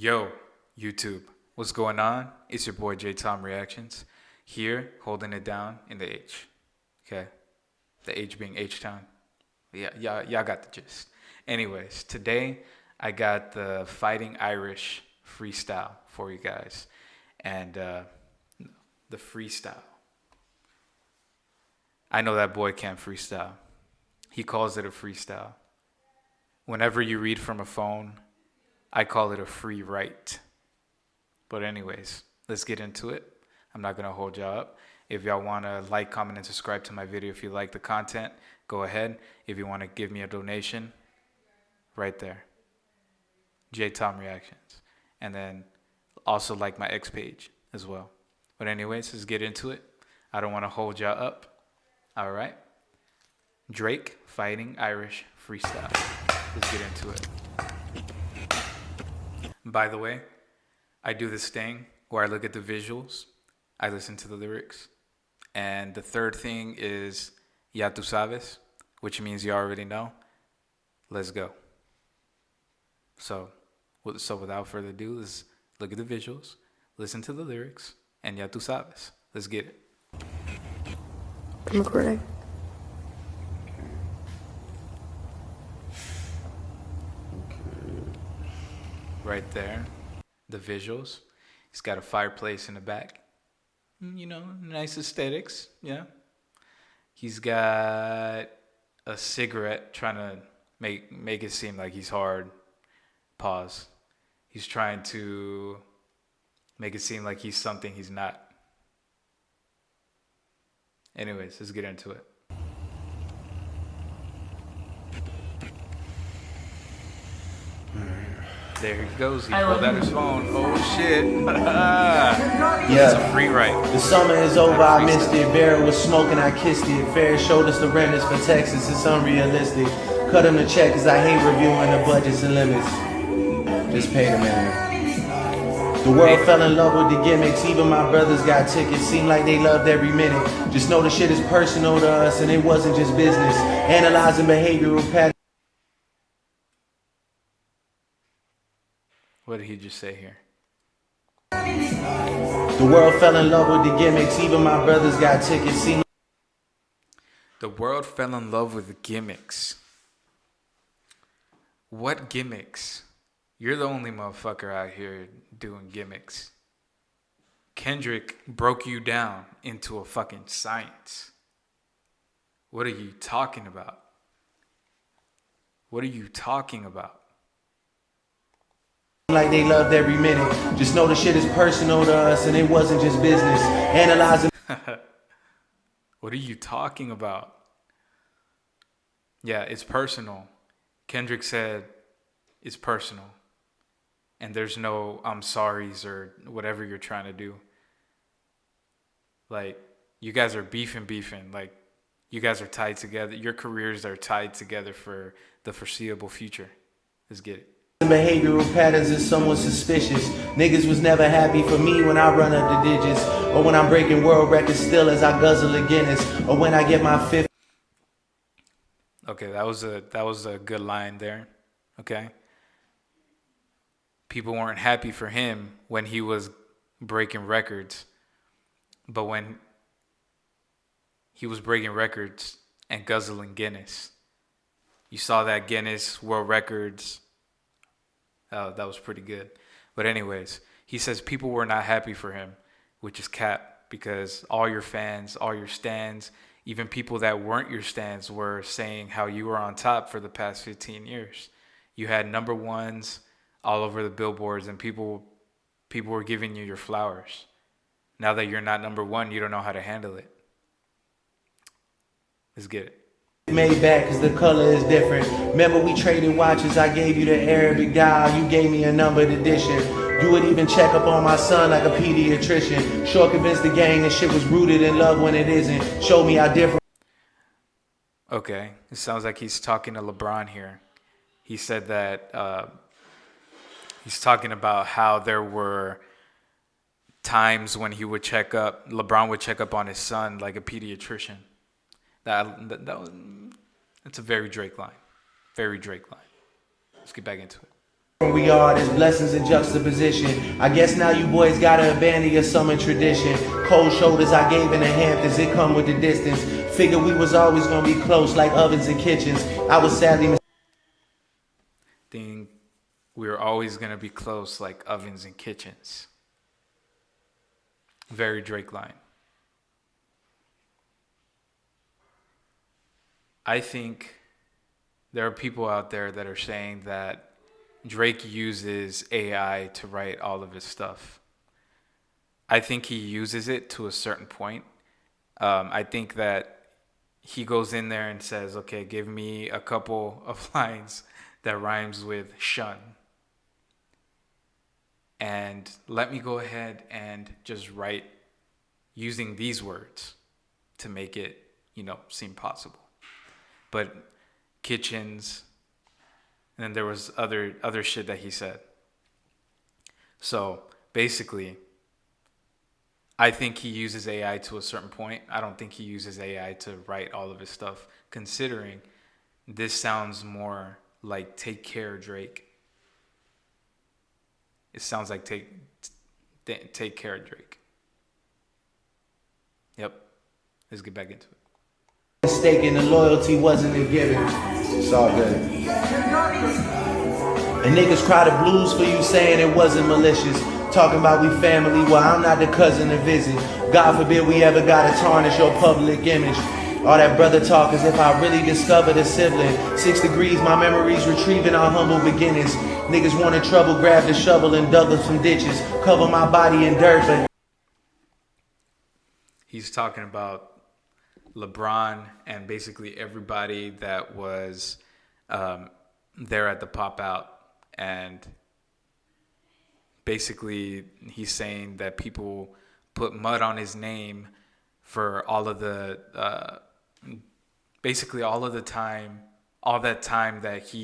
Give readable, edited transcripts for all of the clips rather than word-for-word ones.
Yo, YouTube, what's going on? It's your boy J Tom Reactions here, holding it down in the H. Okay, the H being H Town. Yeah, y'all got the gist. Anyways, today I got the Fighting Irish Freestyle for you guys, and the freestyle. I know that boy can't freestyle. He calls it a freestyle. Whenever you read from a phone, I call it a free write. But anyways, let's get into it. I'm not going to hold y'all up. If y'all want to like, comment, and subscribe to my video if you like the content, go ahead. If you want to give me a donation, right there. J Tom Reactions. And then also like my X page as well. But anyways, let's get into it. I don't want to hold y'all up. All right. Drake Fighting Irish Freestyle. Let's get into it. By the way, I do this thing where I look at the visuals, I listen to the lyrics, and the third thing is ya tú sabes, which means you already know. Let's go. So without further ado, let's look at the visuals, listen to the lyrics, and ya tú sabes. Let's get it. I'm recording. Right there, the visuals. He's got a fireplace in the back. You know, nice aesthetics. Yeah. He's got a cigarette trying to make it seem like he's hard. Pause. He's trying to make it seem like he's something he's not. Anyways, let's get into it. There he goes. He pulled out his phone. Oh shit! It's a free write. The summer is over, I missed it. Barrel was smoking, I kissed it. Fair showed us the remnants for Texas, it's unrealistic. Cut him the check, cause I hate reviewing the budgets and limits. Just pay the man. The world fell in love with the gimmicks, even my brothers got tickets. Seemed like they loved every minute. Just know the shit is personal to us, and it wasn't just business. Analyzing behavioral patterns. What did he just say here? The world fell in love with the gimmicks, even my brothers got tickets. The world fell in love with the gimmicks. What gimmicks? You're the only motherfucker out here doing gimmicks. Kendrick broke you down into a fucking science. What are you talking about? What are you talking about? Like they loved every minute. Just know the shit is personal to us, and it wasn't just business. Analyzing. What are you talking about? Yeah, it's personal. Kendrick said it's personal. And there's no I'm sorries or whatever you're trying to do. Like, you guys are beefing. Like, you guys are tied together. Your careers are tied together for the foreseeable future. Let's get it. Behavioral patterns is somewhat suspicious. Niggas was never happy for me when I run up the digits, or when I'm breaking world records still as I guzzle a Guinness, or when I get my fifth. Okay, that was a good line there. Okay. People weren't happy for him when he was breaking records, but when he was breaking records and guzzling Guinness, you saw that Guinness World Records. Oh, that was pretty good. But anyways, he says people were not happy for him, which is cap, because all your fans, all your stans, even people that weren't your stans were saying how you were on top for the past 15 years. You had number ones all over the billboards, and people were giving you your flowers. Now that you're not number one, you don't know how to handle it. Let's get it. Made back cause the color is different. Remember we traded watches, I gave you the Arabic dial, you gave me a numbered edition. You would even check up on my son like a pediatrician. Sure convinced the gang that shit was rooted in love when it isn't. Show me how different. Okay, it sounds like he's talking to LeBron here. He said that he's talking about how there were times when he would LeBron would check up on his son like a pediatrician. That's a very Drake line. Very Drake line. Let's get back into it. we are, there's blessings in juxtaposition. I guess now you boys gotta abandon your summer tradition. Cold shoulders I gave in the Hamptons, it come with the distance. Figured we was always gonna be close like ovens and kitchens. I was sadly Think we were always gonna be close like ovens and kitchens. Very Drake line. I think there are people out there that are saying that Drake uses AI to write all of his stuff. I think he uses it to a certain point. I think that he goes in there and says, okay, give me a couple of lines that rhymes with shun. And let me go ahead and just write using these words to make it, seem possible. But kitchens, and then there was other shit that he said. So basically, I think he uses AI to a certain point. I don't think he uses AI to write all of his stuff, considering this sounds more like Take Care Drake. It sounds like Take Care Drake. Yep. Let's get back into it. mistaken, the loyalty wasn't a given. It's all good. And niggas cry the blues for you saying it wasn't malicious. Talking about we family, well I'm not the cousin to visit. God forbid we ever gotta tarnish your public image. All that brother talk as if I really discovered a sibling. 6 degrees, my memories retrieving our humble beginnings. Niggas wanted trouble, grabbed a shovel and dug up some ditches. Cover my body in dirt, but he's talking about LeBron and basically everybody that was there at the pop out. And basically he's saying that people put mud on his name for all of the all that time that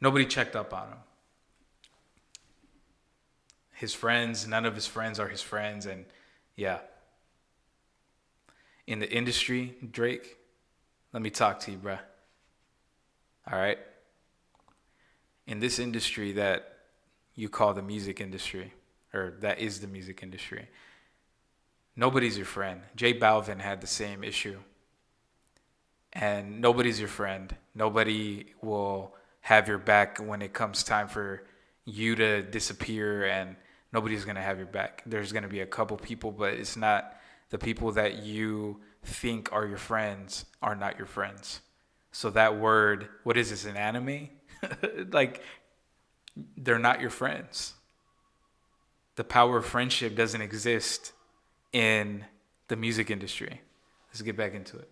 nobody checked up on him. His friends, none of his friends are his friends. And yeah, in the industry, Drake, let me talk to you, bruh. All right. In this industry that you call the music industry, or that is the music industry, nobody's your friend. J Balvin had the same issue. And nobody's your friend. Nobody will have your back when it comes time for you to disappear, and nobody's going to have your back. There's going to be a couple people, but it's not the people that you think are your friends are not your friends. So that word, what is this, an anime? Like, they're not your friends. The power of friendship doesn't exist in the music industry. Let's get back into it.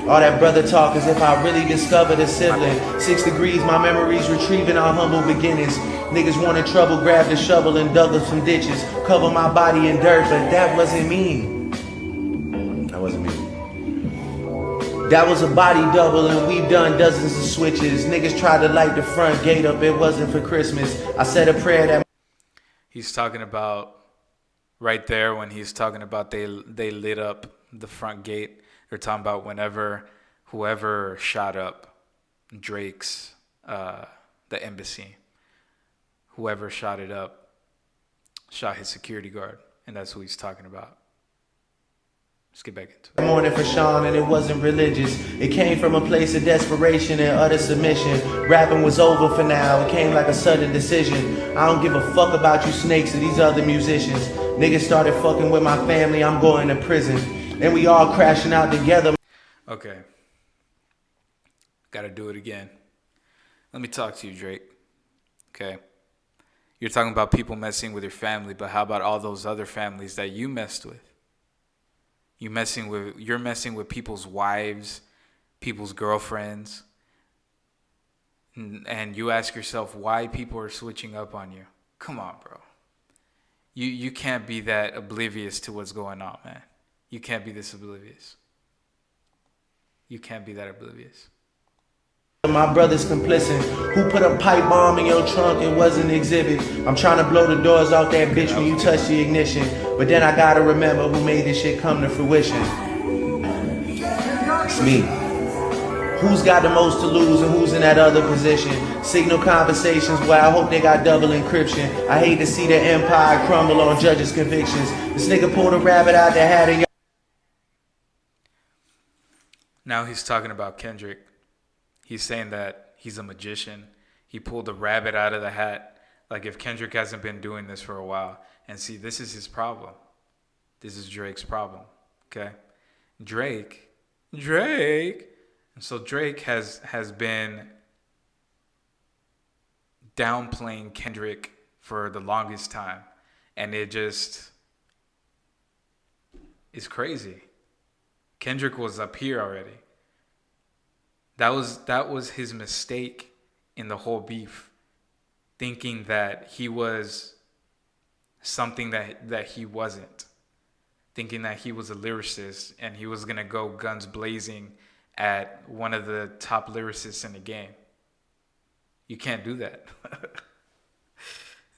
all that brother talk as if I really discovered a sibling. 6 degrees, my memories retrieving our humble beginnings. Niggas wanted trouble, grabbed a shovel and dug up some ditches. Cover my body in dirt, but that wasn't me. That wasn't me. That was a body double and we've done dozens of switches. Niggas tried to light the front gate up, it wasn't for Christmas. I said a prayer that... He's talking about right there when he's talking about they lit up the front gate. They're talking about whenever whoever shot up Drake's the embassy, whoever shot it up shot his security guard, and that's who he's talking about. Let's get back into it. Morning for Sean, and it wasn't religious. It came from a place of desperation and utter submission. Rapping was over for now. It came like a sudden decision. I don't give a fuck about you snakes or these other musicians. Niggas started fucking with my family. I'm going to prison, and we all crashing out together. Okay. Gotta do it again. Let me talk to you, Drake. Okay. You're talking about people messing with your family, but how about all those other families that you messed with? You're messing with people's wives, people's girlfriends, and you ask yourself why people are switching up on you. Come on, bro. You can't be that oblivious to what's going on, man. You can't be this oblivious. You can't be that oblivious. My brother's complicit. Who put a pipe bomb in your trunk? It wasn't exhibit. I'm trying to blow the doors off that bitch when you touch the ignition. But then I gotta remember who made this shit come to fruition. It's me. Who's got the most to lose and who's in that other position? Signal conversations where I hope they got double encryption. I hate to see the empire crumble on judges' convictions. This nigga pulled a rabbit out the hat and Now he's talking about Kendrick. He's saying that he's a magician. He pulled a rabbit out of the hat. Like if Kendrick hasn't been doing this for a while. And see, this is his problem. This is Drake's problem. Okay? Drake. And so Drake has been downplaying Kendrick for the longest time. And it just is crazy. Kendrick was up here already. That was his mistake in the whole beef. Thinking that he was something that he wasn't. Thinking that he was a lyricist and he was gonna go guns blazing at one of the top lyricists in the game. You can't do that.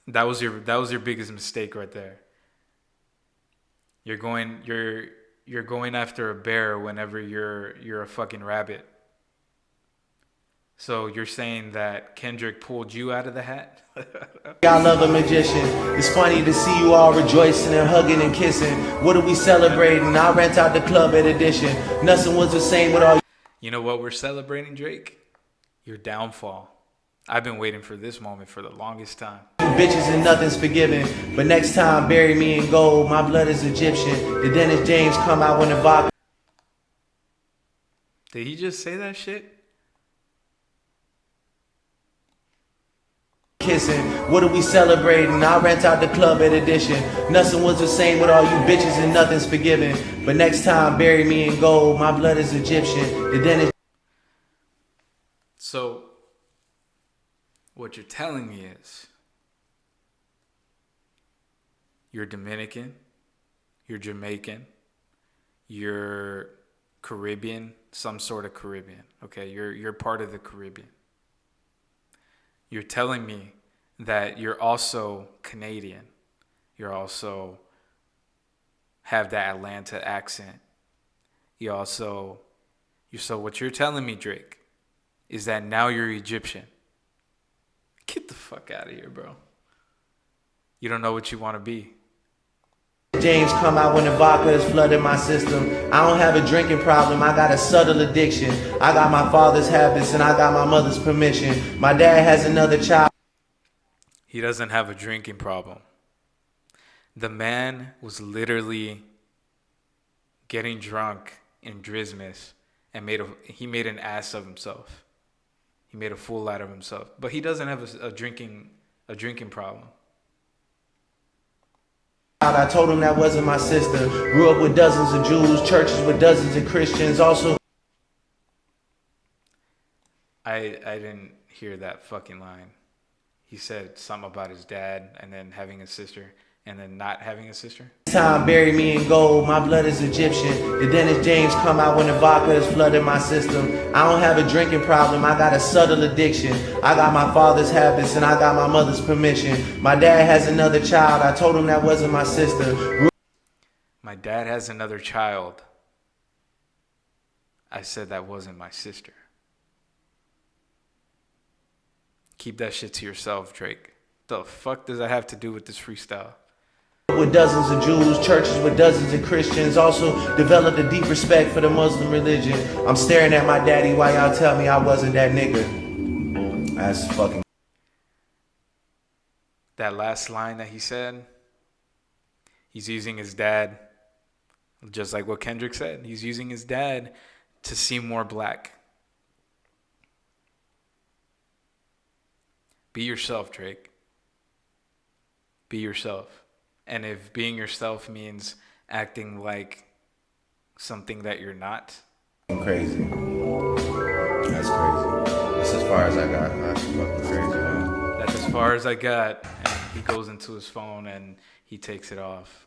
That was your biggest mistake right there. You're going after a bear whenever you're a fucking rabbit. So you're saying that Kendrick pulled you out of the hat? y'all love a magician. It's funny to see you all rejoicing and hugging and kissing. What are we celebrating? I rent out the club at Edition. Nothing was the same with all You know what we're celebrating, Drake? Your downfall. I've been waiting for this moment for the longest time. you bitches and nothing's forgiven. But next time, bury me in gold. My blood is Egyptian. The Dennis James come out when the vodka. Did he just say that shit? Kissing. What are we celebrating? I rent out the club at Edition. Nothing was the same with all you bitches and nothing's forgiven. But next time, bury me in gold. My blood is Egyptian. The Dennis. So, what you're telling me is, you're Dominican, you're Jamaican, you're Caribbean, some sort of Caribbean. Okay, you're part of the Caribbean. You're telling me that you're also Canadian. You're also have that Atlanta accent. So what you're telling me, Drake, is that now you're Egyptian. Get the fuck out of here, bro. You don't know what you want to be. James come out when the vodka is flooding my system. I don't have a drinking problem, I got a subtle addiction. I got my father's habits and I got my mother's permission. My dad has another child. He doesn't have a drinking problem. The man was literally getting drunk in Drismas and he made an ass of himself. He made a fool out of himself. But he doesn't have a drinking problem. I told him that wasn't my sister. Grew up with dozens of Jews, churches with dozens of Christians. Also, I didn't hear that fucking line. He said something about his dad and then having a sister and then not having a sister. time bury me in gold. My blood is Egyptian. The Dennis James come out when the vodka is flooding my system. I don't have a drinking problem. I got a subtle addiction. I got my father's habits and I got my mother's permission. My dad has another child. I told him that wasn't my sister. My dad has another child. I said that wasn't my sister. Keep that shit to yourself, Drake. The fuck does that have to do with this freestyle? With dozens of Jews, churches with dozens of Christians. Also developed a deep respect for the Muslim religion. I'm staring at my daddy while y'all tell me I wasn't that nigga. That's fucking. That last line that he said, he's using his dad, just like what Kendrick said. He's using his dad to seem more black. Be yourself, Drake. Be yourself. And if being yourself means acting like something that you're not. Crazy. That's crazy. That's as far as I got. That's fucking crazy, man. That's as far as I got. And he goes into his phone and he takes it off.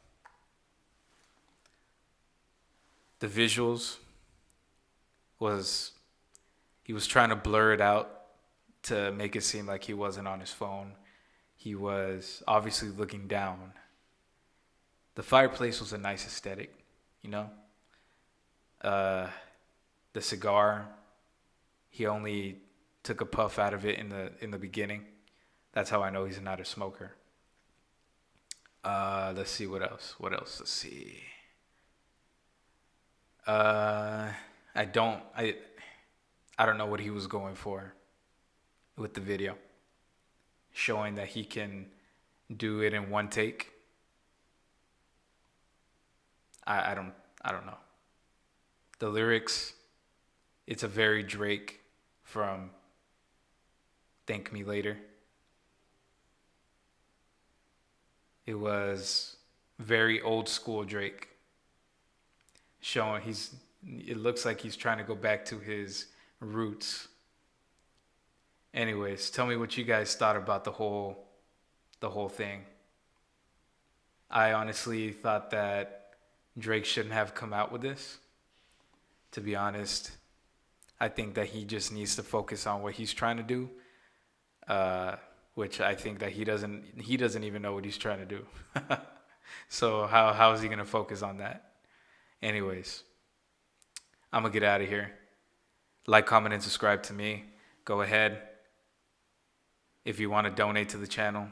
The visuals was He was trying to blur it out to make it seem like he wasn't on his phone. He was obviously looking down. The fireplace was a nice aesthetic, you know? Uh, the cigar, he only took a puff out of it in the beginning. That's how I know he's not a smoker. Let's see what else. What else? Let's see. I don't I don't know what he was going for with the video, showing that he can do it in one take. I don't know. The lyrics, it's a very Drake from Thank Me Later. It was very old school Drake, showing it looks like he's trying to go back to his roots. Anyways, tell me what you guys thought about the whole thing. I honestly thought that Drake shouldn't have come out with this. To be honest, I think that he just needs to focus on what he's trying to do, which I think that he doesn't even know what he's trying to do. So how is he gonna focus on that? Anyways, I'm gonna get out of here. Like, comment, and subscribe to me. Go ahead. If you want to donate to the channel,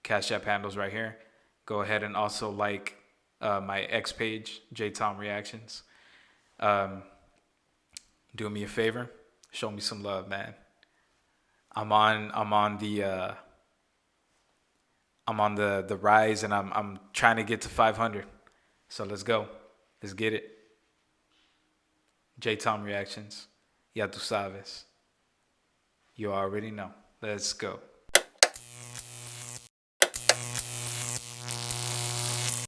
Cash App handles right here. Go ahead and also like my X page, JTom Reactions. Do me a favor, show me some love, man. I'm on the rise, and I'm trying to get to 500. So let's go. Let's get it. JTom Reactions. Ya tú sabes. You already know. Let's go.